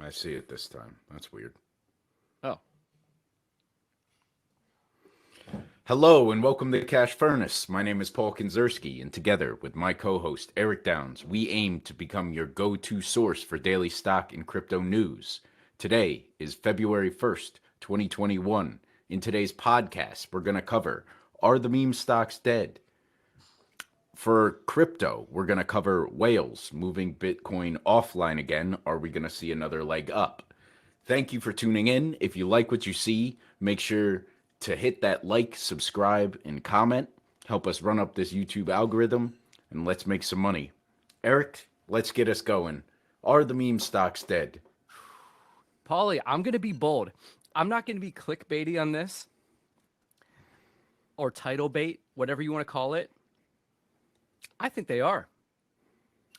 I see it this time. That's weird. Oh, Hello and welcome to Cash Furnace. My name is Paul Kinzerski, and together with my co host Eric Downs, we aim to become your go to source for daily stock and crypto news. Today is February 1st, 2021. In today's podcast, we're going to cover: Are the meme stocks dead? For crypto, we're going to cover whales moving Bitcoin offline again. Are we going to see another leg up? Thank you for tuning in. If you like what you see, make sure to hit that like, subscribe, and comment. Help us run up this YouTube algorithm, and let's make some money. Eric, let's get us going. Are the meme stocks dead? Paulie, I'm going to be bold. I'm not going to be clickbaity on this or title bait, whatever you want to call it. I think they are.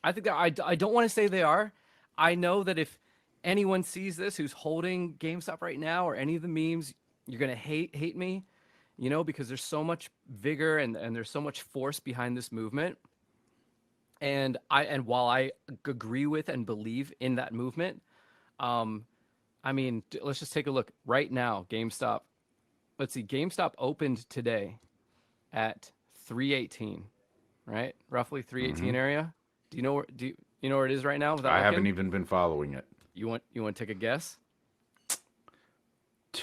I think that I don't want to say they are. I know that if anyone sees this who's holding GameStop right now or any of the memes, you're going to hate me, because there's so much vigor and there's so much force behind this movement. And while I agree with and believe in that movement, let's just take a look right now. GameStop. Let's see. GameStop opened today at 318, right? Roughly 318 area. Do you know where? Do you know where it is right now without I haven't looking? even been following it. You want to take a guess?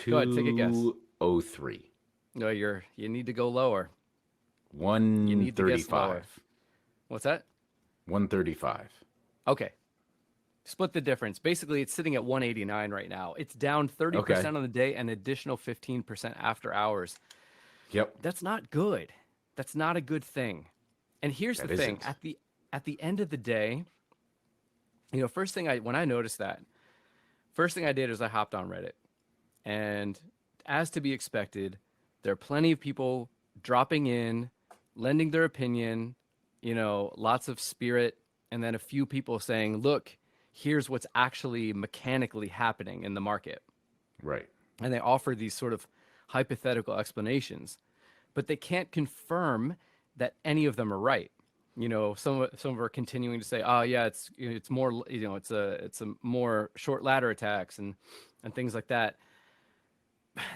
Go ahead, take a guess. 203. No, you need to go lower. You need to guess lower. 135. What's that? 135. Okay. Split the difference. Basically, it's sitting at 189 right now. It's down 30% Okay. on the day and additional 15% after hours. Yep. That's not good. That's not a good thing. And here's That the thing. isn't. At the end of the day, when I noticed that, first thing I did is I hopped on Reddit. And as to be expected, there are plenty of people dropping in, lending their opinion, lots of spirit, and then a few people saying, look, here's what's actually mechanically happening in the market. Right. And they offer these sort of hypothetical explanations, but they can't confirm that any of them are right. Some of them are continuing to say, oh yeah, it's more, it's a more short ladder attacks and things like that.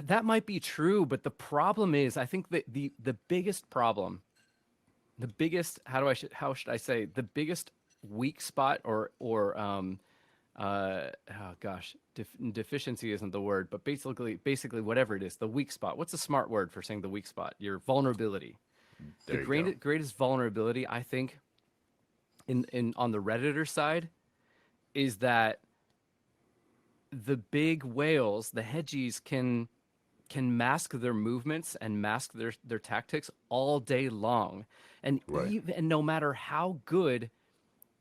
That might be true, but the problem is, I think that the biggest problem, the biggest how should I say, the biggest weak spot deficiency isn't the word, but basically whatever it is, the weak spot. What's a smart word for saying the weak spot? Your vulnerability. The There you go. greatest vulnerability, I think, in on the Redditor side, is that the big whales, the hedgies, can mask their movements and mask their tactics all day long, and Right. no matter how good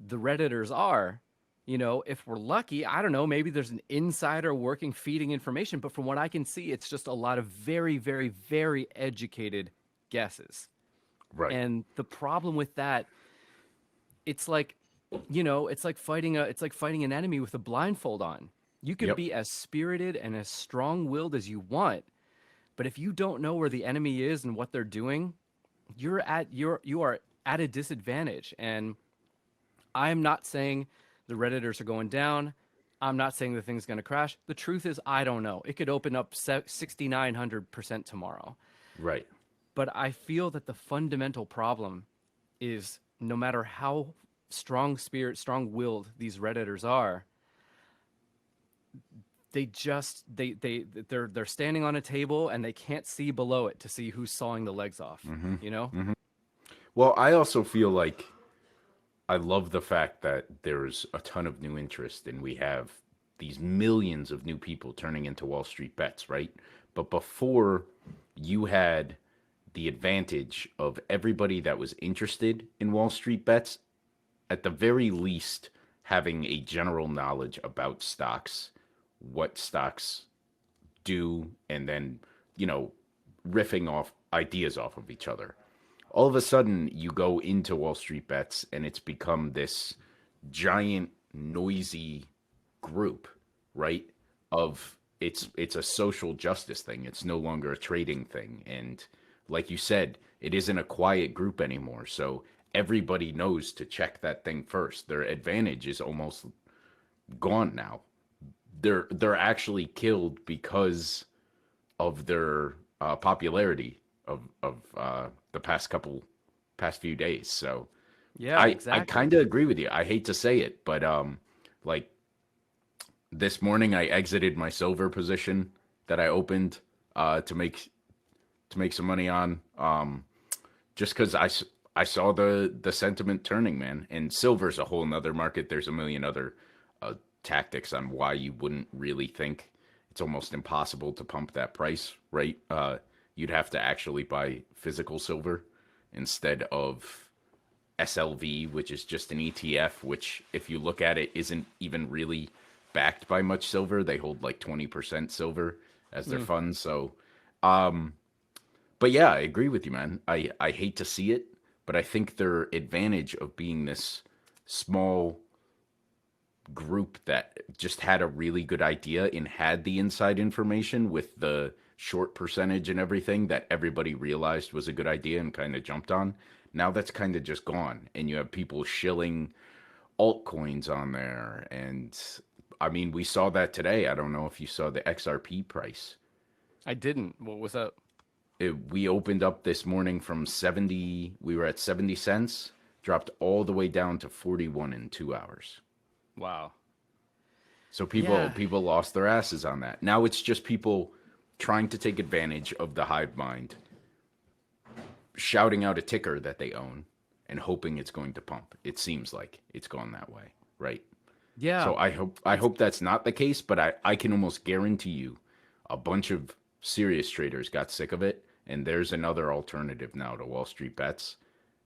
the Redditors are, if we're lucky, I don't know, maybe there's an insider working feeding information, but from what I can see, it's just a lot of very, very, very educated guesses. Right. And the problem with that, it's like, it's like fighting an enemy with a blindfold on. You can Yep. be as spirited and as strong-willed as you want, but if you don't know where the enemy is and what they're doing, you are at a disadvantage. And I'm not saying the Redditors are going down. I'm not saying the thing's going to crash. The truth is, I don't know. It could open up 6,900% tomorrow. Right. But I feel that the fundamental problem is, no matter how strong-willed these Redditors are, they're standing on a table and they can't see below it to see who's sawing the legs off. You know? Well, I also feel like I love the fact that there's a ton of new interest and we have these millions of new people turning into Wall Street bets, right? But before, you had the advantage of everybody that was interested in Wall Street bets, at the very least, having a general knowledge about stocks, what stocks do, and then, you know, riffing off ideas off of each other. All of a sudden, you go into Wall Street bets and it's become this giant, noisy group, right? Of it's a social justice thing. It's no longer a trading thing. And like you said, it isn't a quiet group anymore. So everybody knows to check that thing first. Their advantage is almost gone now. they're actually killed because of their popularity of the past few days. So Yeah, I exactly. kind of agree with you. I hate to say it, but like this morning I exited my silver position that I opened to make some money on just because I saw the sentiment turning, man. And silver's a whole nother market. There's a million other uh, tactics on why you wouldn't really think it's almost impossible to pump that price, right? You'd have to actually buy physical silver instead of SLV, which is just an ETF, which, if you look at it, isn't even really backed by much silver. They hold like 20% silver as their Mm. funds. So, um, but yeah, I agree with you, man. I hate to see it, but I think their advantage of being this small group that just had a really good idea and had the inside information with the short percentage and everything that everybody realized was a good idea and kind of jumped on. Now that's kind of just gone, and you have people shilling altcoins on there. And I mean, we saw that today. I don't know if you saw the XRP price. I didn't. What was up? We opened up this morning from 70, we were at 70 cents, dropped all the way down to 41 in 2 hours. Wow. So Yeah. people lost their asses on that. Now it's just people trying to take advantage of the hive mind, shouting out a ticker that they own and hoping it's going to pump. It seems like it's gone that way, right? Yeah. So I It's hope that's not the case, but I can almost guarantee you a bunch of serious traders got sick of it, and there's another alternative now to Wall Street Bets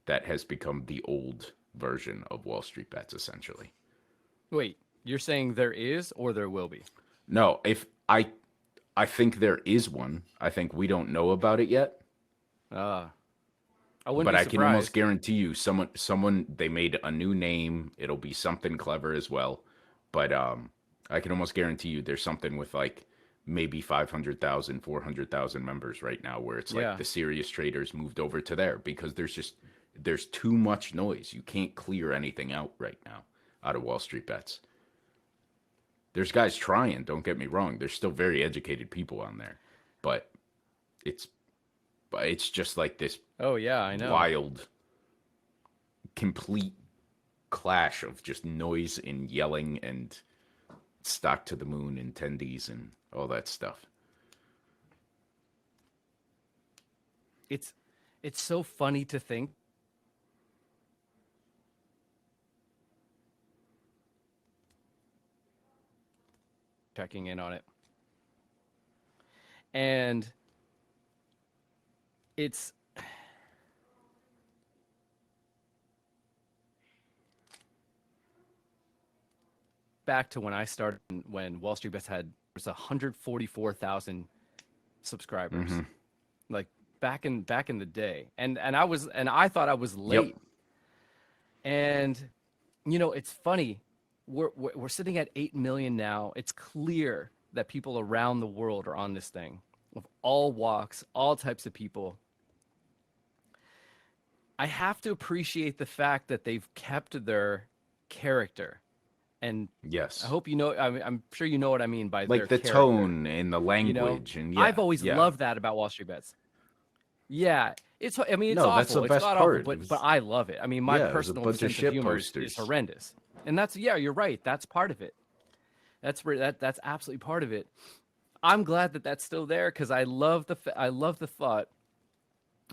that has become the old version of Wall Street Bets essentially. Wait, you're saying there is or there will be? No, if I think there is one. I think we don't know about it yet, Uh, I wouldn't but be I can almost surprised. guarantee you someone they made a new name. It'll be something clever as well. But I can almost guarantee you there's something with like maybe 500,000, 400,000 members right now where it's like Yeah. the serious traders moved over to there because there's too much noise. You can't clear anything out right now out of Wall Street Bets. There's guys trying, don't get me wrong. There's still very educated people on there. But it's it's just like this Oh, yeah, I know. wild, complete clash of just noise and yelling and stock to the moon and tendies and all that stuff. It's it's so funny to think checking in on it. And it's back to when I started when Wall Street Bets had was 144,000 subscribers. Mm-hmm. Like back in the day. And I thought I was Yep. late. And it's funny. We're sitting at 8 million now. It's clear that people around the world are on this thing of all walks, all types of people. I have to appreciate the fact that they've kept their character. And I Yes. hope you know, I'm sure you know what I mean by their Like the character. tone and the You know, language and I've yeah, always yeah. loved that about Wall Street Bets. Yeah, I mean, it's No, that's the awful. It's best god awful, part. but I love it. I mean, my Yeah, it was a personal bunch of sense of shit humor is posters. horrendous, and that's yeah, you're right. That's part of it. That's where that's absolutely part of it. I'm glad that that's still there because I love the thought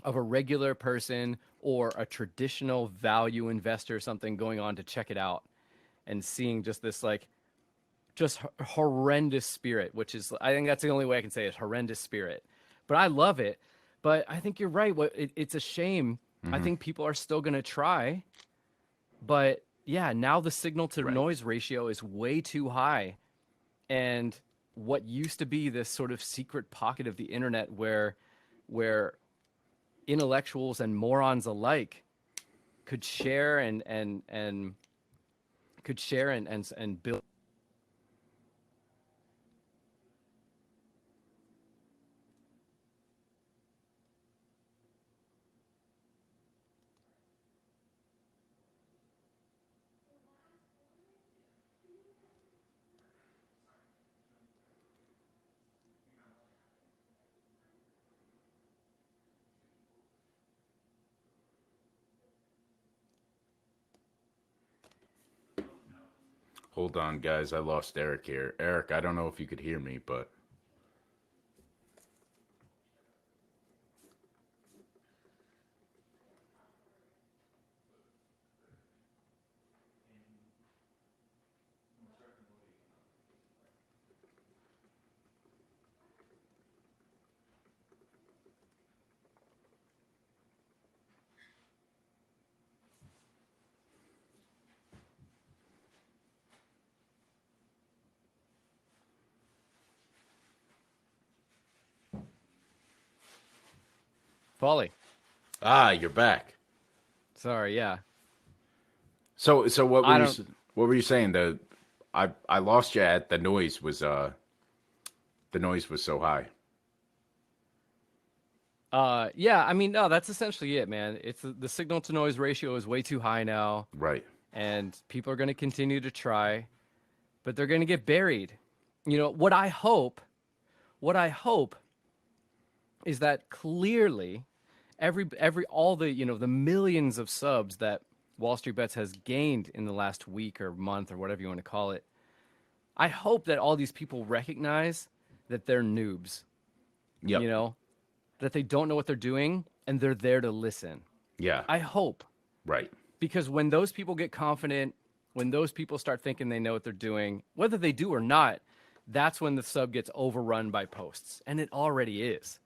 of a regular person or a traditional value investor or something going on to check it out and seeing just this like just horrendous spirit, which is I think that's the only way I can say it, horrendous spirit. But I love it. But I think you're right. It's a shame. I Hmm. think people are still going to try, but yeah, now the signal to Right. noise ratio is way too high, and what used to be this sort of secret pocket of the internet where intellectuals and morons alike could share and could share and build. Hold on, guys. I lost Eric here. Eric, I don't know if you could hear me, but Folly. you're back. Sorry, yeah. So what were I you don't. what were you saying? I lost you at the noise was so high. Yeah. I mean, no, that's essentially it, man. It's the signal to noise ratio is way too high now, Right. and people are going to continue to try, but they're going to get buried. You know what I hope is that clearly every all the the millions of subs that Wall Street Bets has gained in the last week or month or whatever you want to call it. I hope that all these people recognize that they're noobs, Yep. you know, that they don't know what they're doing and they're there to listen. Yeah. I hope, Right. because when those people get confident, when those people start thinking they know what they're doing, whether they do or not, that's when the sub gets overrun by posts. And it already is,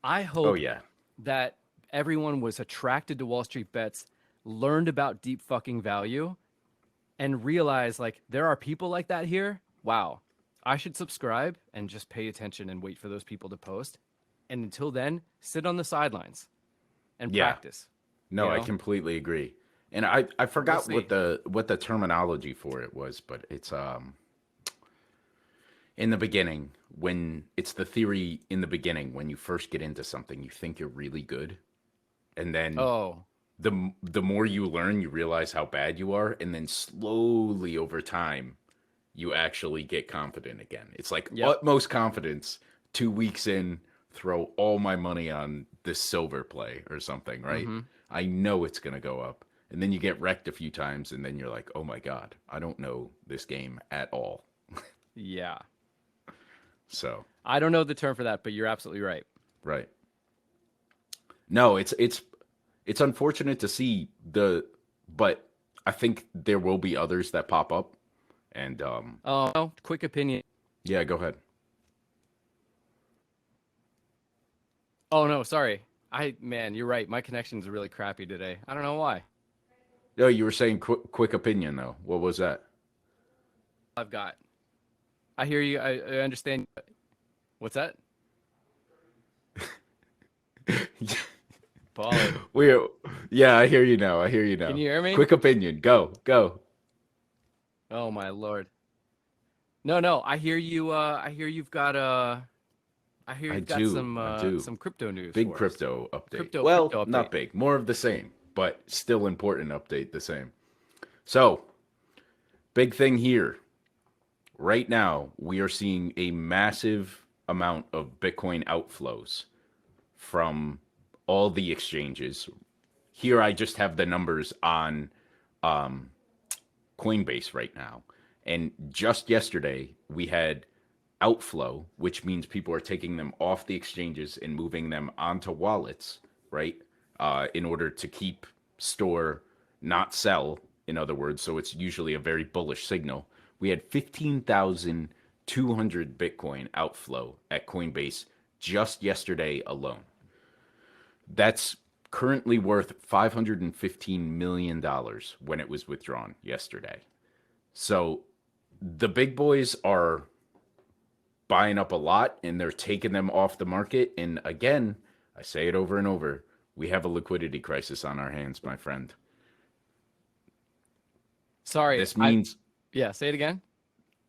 I Oh hope yeah. that everyone was attracted to Wall Street Bets, learned about deep fucking value, and realized like there are people like that here. Wow. I should subscribe and just pay attention and wait for those people to post. And until then, sit on the sidelines and Yeah. practice. No, You I know, completely agree. And I we'll forgot see. what the terminology for it was, but it's in the beginning, when it's the theory in the beginning, when you first get into something, you think you're really good, and then Oh, the more you learn, you realize how bad you are, and then slowly over time, you actually get confident again. It's like yep. utmost confidence. 2 weeks in, throw all my money on this silver play or something, right? Mm-hmm. I know it's gonna go up, and then you get wrecked a few times, and then you're like, oh my god, I don't know this game at all. Yeah. So I don't know the term for that, but you're absolutely right. right. No, it's unfortunate to see but I think there will be others that pop up, and Oh, no, quick opinion. yeah, go ahead. Oh no, sorry. Man, you're right. My connection's really crappy today. I don't know why. No, you were saying quick opinion though. What was that? I've got. I hear you. I understand. What's that? Polly, we Yeah, I hear you now. I hear you can now. you hear me? Quick opinion. Go. Oh my lord. No, no. I hear you. I hear you've got I hear I you've got do. I do. some crypto news Big for us. crypto update. Well, Crypto update. not big. More of the same, but still important update the same. So, big thing here. Right now, we are seeing a massive amount of Bitcoin outflows from all the exchanges. Here, I just have the numbers on um, Coinbase right now. And just yesterday, we had outflow, which means people are taking them off the exchanges and moving them onto wallets, right? In order to keep, store, not sell, in other words. So it's usually a very bullish signal. We had 15,200 Bitcoin outflow at Coinbase just yesterday alone. That's currently worth $515 million when it was withdrawn yesterday. So the big boys are buying up a lot and they're taking them off the market. And again, I say it over and over, we have a liquidity crisis on our hands, my friend. Sorry. This means Yeah. Say it again.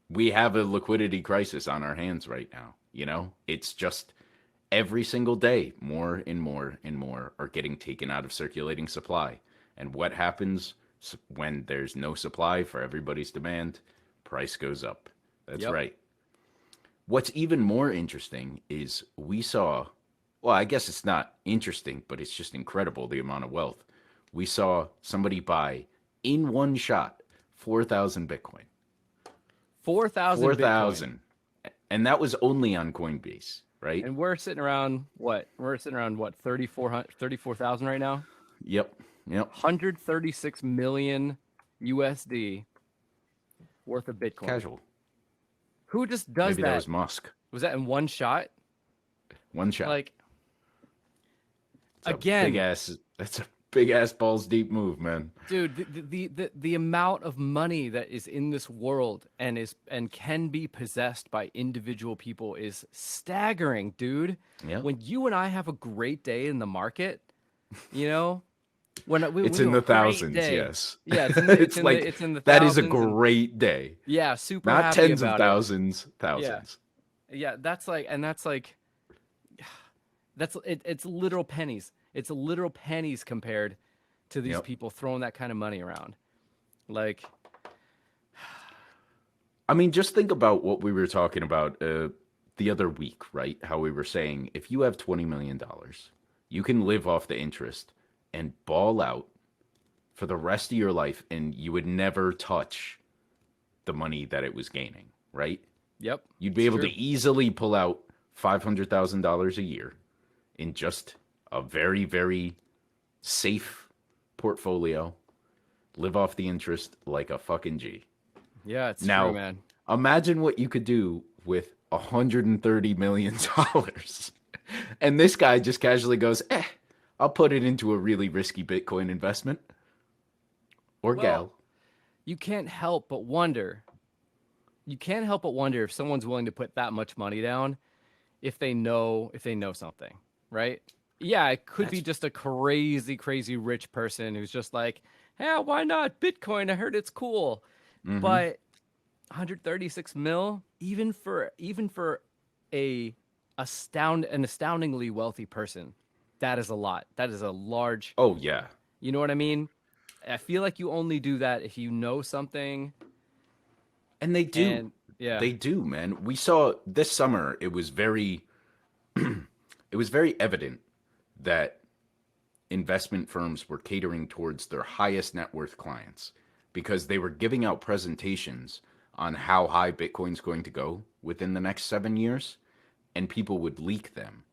we have a liquidity crisis on our hands right now. It's just every single day, more and more and more are getting taken out of circulating supply. And what happens when there's no supply for everybody's demand? Price goes up. That's Yep. right. What's even more interesting is we saw, well, I guess it's not interesting, but it's just incredible the amount of wealth. We saw somebody buy in one shot 4,000 Bitcoin. 4,000 Bitcoin. 4,000. And that was only on Coinbase, right? And we're sitting around what? We're sitting around what? 34,000 right now? Yep. 136 million USD worth of Bitcoin. Casual. Who just does Maybe that? that was Musk. Was that in one shot? One shot. Like, It's a again, that's a big ass balls deep move, man. dude, the amount of money that is in this world and can be possessed by individual people is staggering, dude. Yeah. When you and I have a great day in the market, you know, It's we in have a the great thousands, day. yes. Yeah, it's in the, It's like it's in the that is a thousands and- great day. yeah, super Not happy tens of about it. thousands. Yeah, that's like it's literal pennies. It's literal pennies compared to these Yep. people throwing that kind of money around. Like, I mean, just think about what we were talking about the other week, right? How we were saying if you have $20 million, you can live off the interest and ball out for the rest of your life, and you would never touch the money that it was gaining, right? yep. You'd be it's able true. to easily pull out $500,000 a year in just a very, very safe portfolio, live off the interest like a fucking G. Yeah, it's Now, true, man. imagine what you could do with $130 million. And this guy just casually goes, I'll put it into a really risky Bitcoin investment. Or Well, gal. You can't help but wonder. You can't help but wonder if someone's willing to put that much money down if they know something, right? Yeah, it could be just a crazy rich person who's just like, "Yeah, why not Bitcoin? I heard it's cool." Mhm. But 136 mil, even for an astoundingly wealthy person, that is a lot. That is a large. Oh, yeah. You know what I mean? I feel like you only do that if you know something. And they do. And yeah, They do, man. We saw this summer, it was very evident that investment firms were catering towards their highest net worth clients because they were giving out presentations on how high Bitcoin's going to go within the next 7 years, and people would leak them.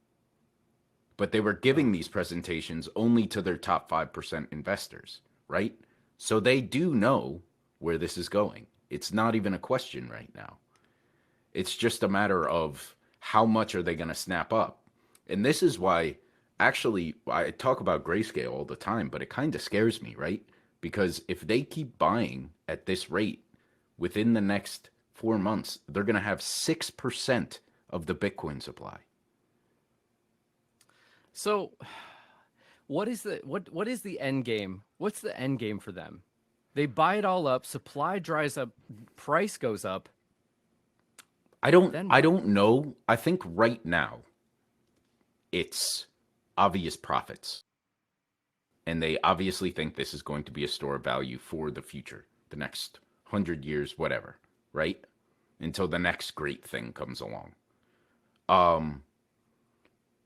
But they were giving these presentations only to their top 5% investors, right? So they do know where this is going. It's not even a question right now. It's just a matter of how much are they going to snap up. And this is why, actually, I talk about Grayscale all the time, but it kind of scares me, right? Because if they keep buying at this rate, within the next 4 months, they're going to have 6% of the Bitcoin supply. So, what is the end game? What's the end game for them? They buy it all up, supply dries up, price goes up. I don't know. I think right now it's obvious profits. And they obviously think this is going to be a store of value for the future, the next 100 years, whatever, right? Until the next great thing comes along.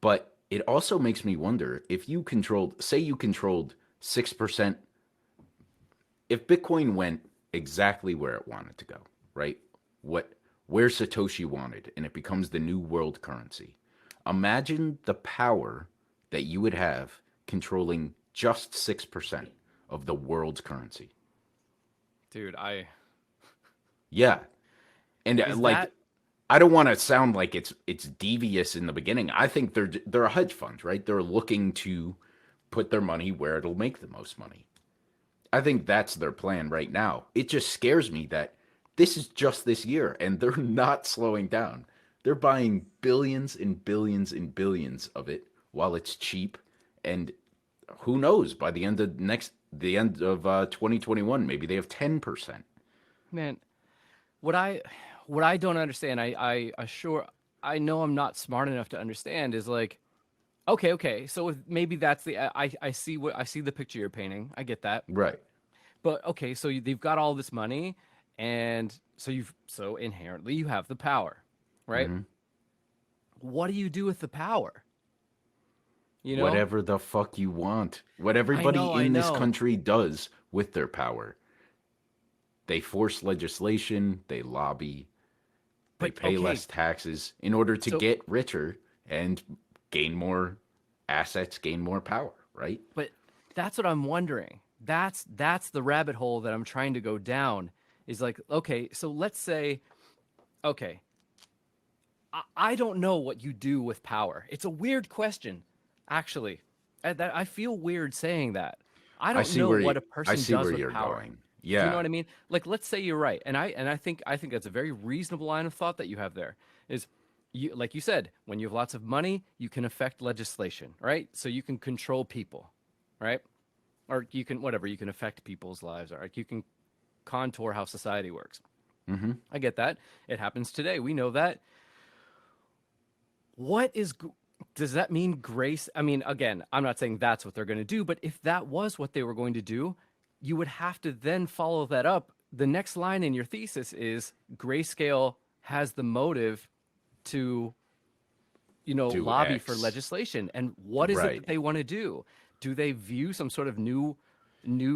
But it also makes me wonder if you controlled 6%, if Bitcoin went exactly where it wanted to go, right? Where Satoshi wanted, and it becomes the new world currency. Imagine the power that you would have controlling just 6% of the world's currency. Dude, Yeah. And Is like that- I don't want to sound like it's devious in the beginning. I think they're a hedge fund, right? They're looking to put their money where it'll make the most money. I think that's their plan right now. It just scares me that this is just this year and they're not slowing down. They're buying billions and billions and billions of it while it's cheap. And who knows, by the end of 2021, maybe they have 10%. man, what I don't understand, I know I'm not smart enough to understand is like, okay, so maybe that's I see the picture you're painting. I get that. Right. But okay, so they've got all this money, and so inherently you have the power, right? Mhm. What do you do with the power? You know, Whatever the fuck you want. What everybody I in this know. country does with their power. They force legislation, they lobby, they But pay okay, less taxes in order to so get richer and gain more assets, gain more power, right? but that's what I'm wondering. That's the rabbit hole that I'm trying to go down. Is like, okay, so let's say, okay, I don't know what you do with power. It's a weird question, actually. I feel weird saying that. I don't know what a I person see does where with you're power. going. Do you know Yeah. what I mean? Like, let's say you're right, and I think that's a very reasonable line of thought that you have there. Is you like you said, when you have lots of money, you can affect legislation, right? So you can control people, right? Or you can whatever you can affect people's lives, or like you can contour how society works. Mm-hmm. I get that. It happens today. We know that. What is does that mean grace? I mean, again, I'm not saying that's what they're going to do, but if that was what they were going to do, you would have to then follow that up. The next line in your thesis is Grayscale has the motive to, Do lobby for X. legislation. And what is it that Right. they want to do? Do they view some sort of new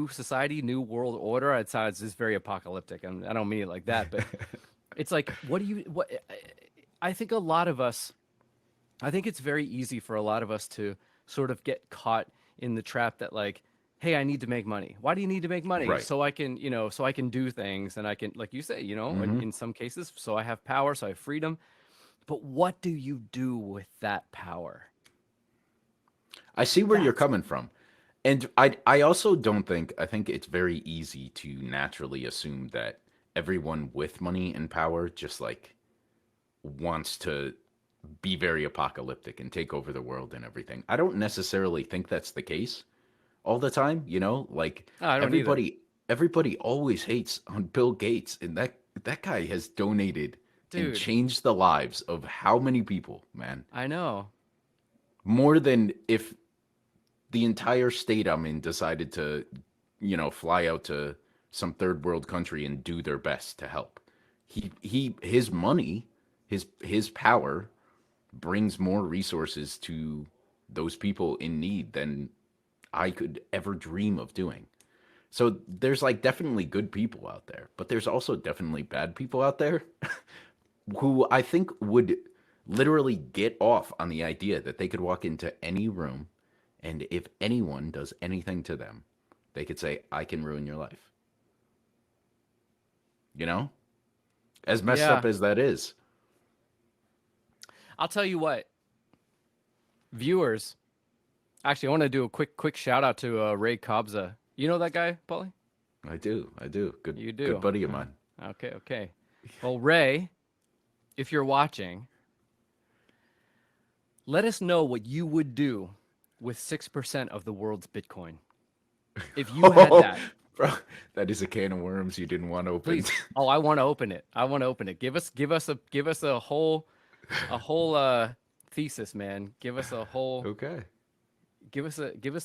society, new world order? It sounds just very apocalyptic, and I don't mean it like that, but it's like, what do you what I think a lot of us I think it's very easy for a lot of us to sort of get caught in the trap that like, hey, I need to make money. Why do you need to make money? Right. So I can, so I can do things and I can, like you say, Mm-hmm. in some cases, so I have power, so I have freedom. But what do you do with that power? I see where you're That's coming from. And I also don't think I think it's very easy to naturally assume that everyone with money and power just like wants to be very apocalyptic and take over the world and everything. I don't necessarily think that's the case all the time, you know? Like oh, I don't either. everybody always hates on Bill Gates, and that guy has donated and Dude, changed the lives of how many people, man? I know. More than if the entire state I'm in decided to, fly out to some third world country and do their best to help. His money, his power brings more resources to those people in need than I could ever dream of doing. So there's like definitely good people out there, but there's also definitely bad people out there who I think would literally get off on the idea that they could walk into any room and if anyone does anything to them, they could say, I can ruin your life. You know? As messed Yeah. up as that is. I'll tell you what, viewers, actually, I want to do a quick shout out to Ray Kobza. You know that guy, Paulie? I do. I do. You Good do. buddy of mine. Okay, okay. Well, Ray, if you're watching, let us know what you would do with 6% of the world's Bitcoin. If you had Oh, that, bro, that is a can of worms you didn't want open. please. Oh, I want to open it. I want to open it. Give us a whole thesis, man. Okay. Give us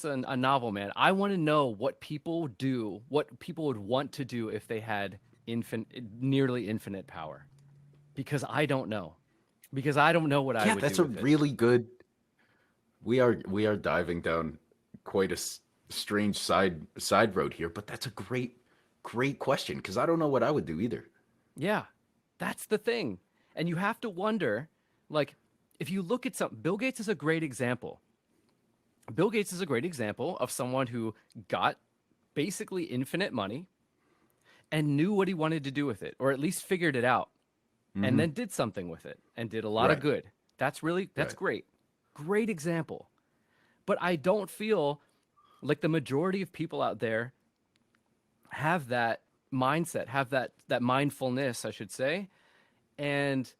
a novel, man. I want to know what people do, what people would want to do if they had nearly infinite power. Because I don't know. Because I don't know what I Yeah, would that's do a with it. really good. We are diving down quite a strange side road here, but that's a great question because I don't know what I would do either. Yeah, that's the thing. And you have to wonder, like, if you look at Bill Gates is a great example. Bill Gates is a great example of someone who got basically infinite money and knew what he wanted to do with it, or at least figured it out, and Mm-hmm. then did something with it and did a lot of Right. good. That's Right. great. Great example. But I don't feel like the majority of people out there have that mindset, have that mindfulness, I should say. And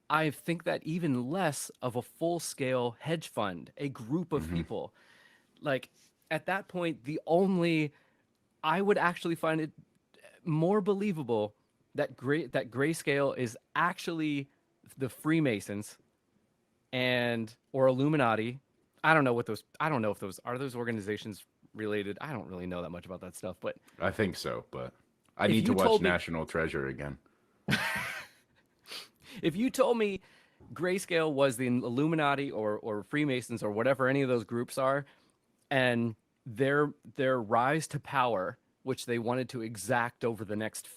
I think that even less of a full-scale hedge fund, a group of Mm-hmm. people. Like at that point, I would actually find it more believable that Grayscale is actually the Freemasons and or Illuminati. I don't know if those are those organizations related. I don't really know that much about that stuff, but I think so, but I if need to you watch told me National Treasure again. if you told me Grayscale was the Illuminati or Freemasons or whatever any of those groups are, and their rise to power, which they wanted to exact over the next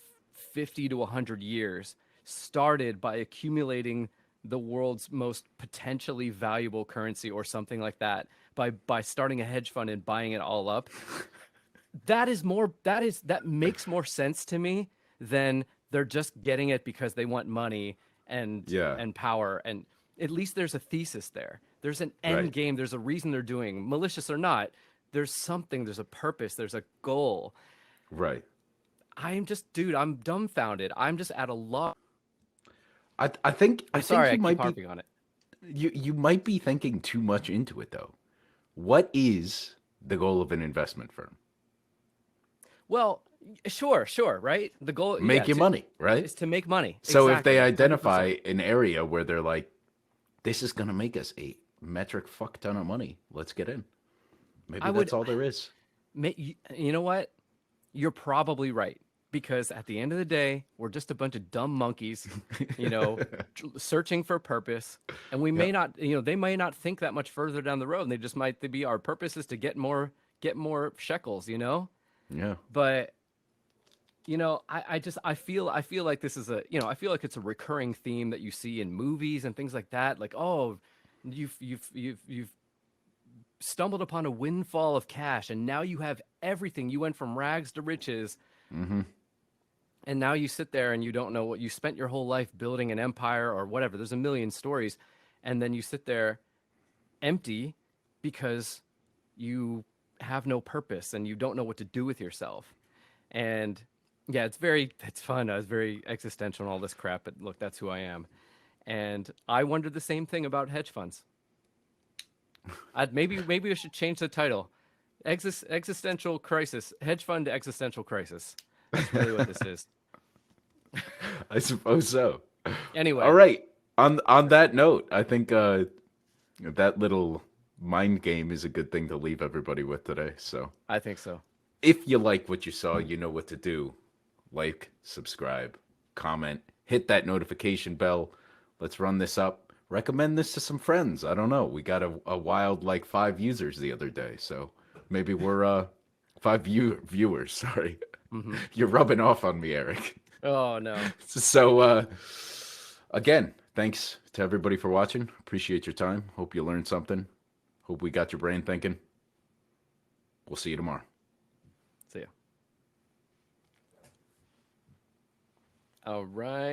50 to 100 years started by accumulating the world's most potentially valuable currency or something like that by starting a hedge fund and buying it all up. That makes more sense to me than they're just getting it because they want money Yeah. and power, and at least there's a thesis there. There's an end Right. game, there's a reason they're doing, malicious or not. There's something, there's a purpose, there's a goal. Right. Dude, I'm dumbfounded. I'm just at a loss. I I'm sorry think I you keep might be harping on it. you might be thinking too much into it though. What is the goal of an investment firm? Well, sure, right? The goal, yeah, Make you money, right? is to make money. So if they Exactly. identify 100%. an area where they're like, this is gonna make us a metric fuck ton of money, let's get in. I Maybe would that's all there is. you know what? You're probably right, because at the end of the day, we're just a bunch of dumb monkeys, searching for purpose, and we Yeah. may not, they may not think that much further down the road. And they just might be our purpose is to get more shekels, Yeah. But I feel like this is I feel like it's a recurring theme that you see in movies and things like that. Like, oh, you've stumbled upon a windfall of cash, and now you have everything. You went from rags to riches, Mm-hmm. and now you sit there and you don't know what you spent your whole life building an empire or whatever. There's a million stories, and then you sit there empty because you have no purpose and you don't know what to do with yourself. And yeah, it's fun. I was very existential and all this crap, but look, that's who I am. And I wondered the same thing about hedge funds. Maybe we should change the title. Existential crisis, hedge fund existential crisis. That's really what this is. I suppose so. All Anyway, right. On that note, I think that little mind game is a good thing to leave everybody with today. So I think so. if you like what you saw, you know what to do. Like, subscribe, comment, hit that notification bell. Let's run this up. Recommend this to some friends. I don't know. We got a wild like 5 users the other day. So maybe we're viewers, sorry. Hmm. You're rubbing off on me, Eric. Oh no. So again, thanks to everybody for watching. Appreciate your time. Hope you learned something. Hope we got your brain thinking. We'll see you tomorrow. See ya. All right.